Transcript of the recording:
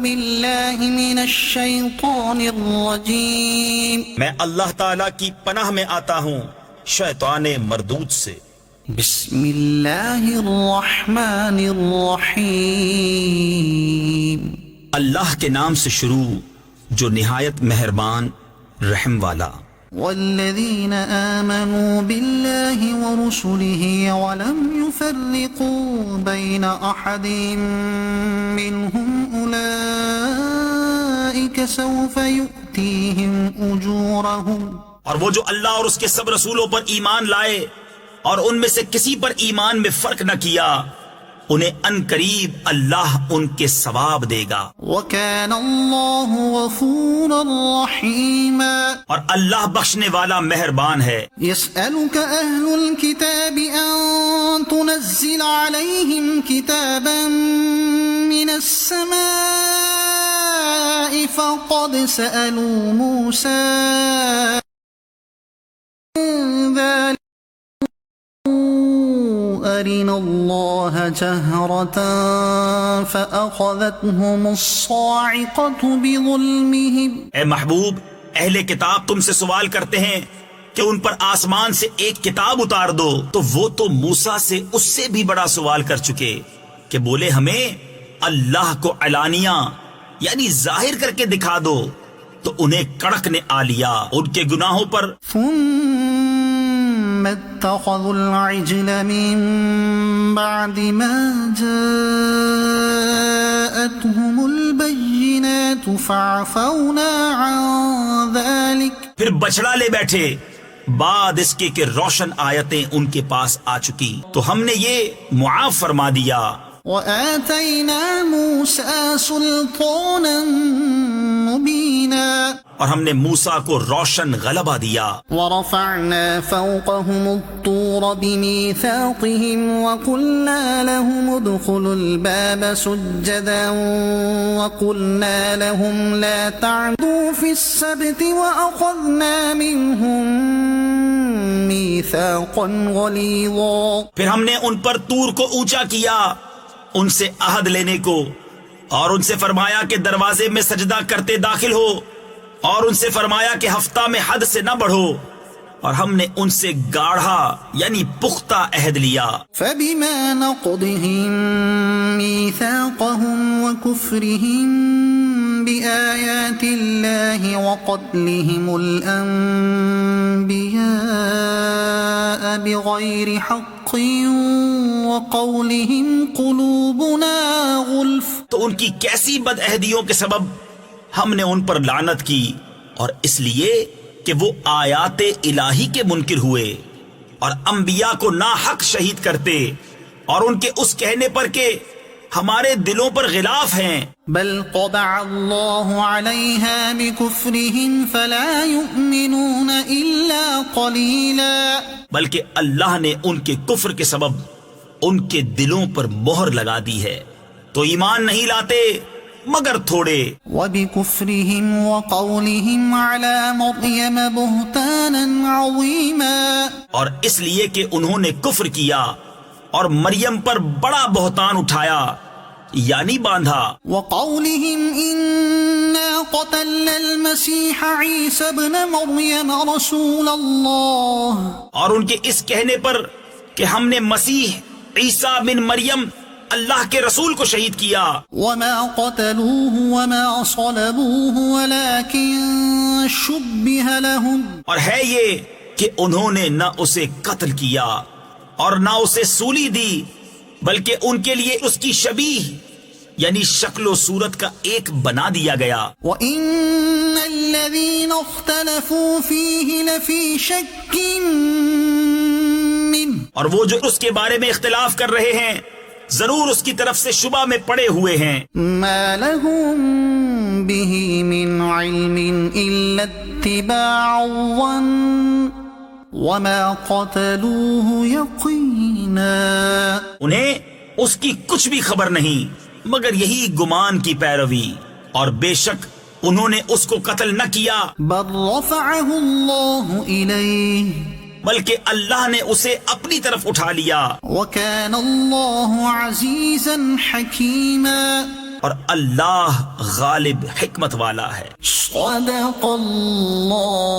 باللہ من الشیطان الرجیم، میں اللہ تعالیٰ کی پناہ میں آتا ہوں شیطان مردود سے۔ بسم اللہ الرحمن الرحیم، اللہ کے نام سے شروع جو نہایت مہربان رحم والا۔ والذین آمنوا باللہ ورسلہ ولم يفرقوا بین احد منہم اولئک سوف یؤتیہم اجورہم۔ اور وہ جو اللہ اور اس کے سب رسولوں پر ایمان لائے اور ان میں سے کسی پر ایمان میں فرق نہ کیا، انہیں ان قریب اللہ ان کے ثواب دے گا۔ وَكَانَ اللَّهُ غَفُورًا رَحِيمًا، اور اللہ بخشنے والا مہربان ہے۔ يَسْأَلُكَ أَهْلُ الْكِتَابِ أَن تُنَزِّلَ عَلَيْهِمْ كِتَابًا مِّنَ السَّمَاءِ فَقَدْ سَأَلُوا مُوسَىٰ ذَلِكَ أَرِنَا اللَّهَ جَهْرَةً فَأَخَذَتْهُمُ الصَّاعِقَةُ بِظُلْمِهِمْ۔ اے محبوب، اہل کتاب تم سے سوال کرتے ہیں کہ ان پر آسمان سے ایک کتاب اتار دو، تو وہ تو موسیٰ سے اس سے بھی بڑا سوال کر چکے کہ بولے ہمیں اللہ کو علانیہ یعنی ظاہر کر کے دکھا دو، تو انہیں کڑک نے آ لیا ان کے گناہوں پر۔ ثم اتخذوا العجل من بعد ما جاءتهم البينات فعفونا عن ذلك، پھر بچڑا لے بیٹھے بعد اس کے کہ روشن آیتیں ان کے پاس آ چکی، تو ہم نے یہ معاف فرما دیا۔ وآتينا موسى سلطانا مبينا، اور ہم نے موسیٰ کو روشن غلبہ دیا۔ ورفعنا فوقهم الطور بميثاقهم وقلنا لهم ادخلوا الباب سجدا وقلنا لهم لا تعدوا في السبت وأخذنا منهم ميثاقا غليظا۔ پھر ہم نے ان پر طور کو اونچا کیا ان سے عہد لینے کو، اور ان سے فرمایا کہ دروازے میں سجدہ کرتے داخل ہو، اور ان سے فرمایا کہ ہفتہ میں حد سے نہ بڑھو، اور ہم نے ان سے گاڑھا یعنی پختہ عہد لیا۔ فبما نقضهم ميثاقهم وكفرهم بآيات الله وقتلهم الأنبياء بغير حق وقولهم قلوبنا غلف، تو ان کی کیسی بد عہدیوں کے سبب ہم نے ان پر لعنت کی، اور اس لیے کہ وہ آیات الہی کے منکر ہوئے اور انبیاء کو ناحق شہید کرتے، اور ان کے اس کہنے پر کہ ہمارے دلوں پر غلاف ہیں۔ بل طبع اللہ علیہا بکفرہم فلا یؤمنون الا قلیلا، بلکہ اللہ نے ان کے کفر کے سبب ان کے دلوں پر مہر لگا دی ہے، تو ایمان نہیں لاتے مگر تھوڑے۔ وبکفرہم وقولہم علی مریم بہتانا عظیما، اور اس لیے کہ انہوں نے کفر کیا اور مریم پر بڑا بہتان اٹھایا یعنی باندھا۔ وقولہم انا قتلنا المسیح عیسی ابن مریم رسول اللہ، اور ان کے اس کہنے پر کہ ہم نے مسیح عیسیٰ بن مریم اللہ کے رسول کو شہید کیا۔ وما قتلوه وما صلبوه ولكن شبه لهم، اور ہے یہ کہ انہوں نے نہ اسے قتل کیا اور نہ اسے سولی دی، بلکہ ان کے لیے اس کی شبیہ یعنی شکل و صورت کا ایک بنا دیا گیا۔ وَإِنَّ الَّذِينَ اخْتَلَفُوا فِيهِ لَفِي شَكٍّ مِّنْهُ، اور وہ جو اس کے بارے میں اختلاف کر رہے ہیں ضرور اس کی طرف سے شبہ میں پڑے ہوئے ہیں۔ مَا لَهُم بِهِ مِنْ عِلْمٍ إِلَّا اتِّبَاعَ الظَّنِّ وَمَا قَتَلُوهُ يَقِينًا، انہیں اس کی کچھ بھی خبر نہیں مگر یہی گمان کی پیروی، اور بے شک انہوں نے اس کو قتل نہ کیا، بَلْ رَفَعَهُ اللَّهُ إِلَيْهِ، بلکہ اللہ نے اسے اپنی طرف اٹھا لیا۔ وَكَانَ اللَّهُ عَزِيزًا حَكِيمًا، اور اللہ غالب حکمت والا ہے۔ صدق اللہ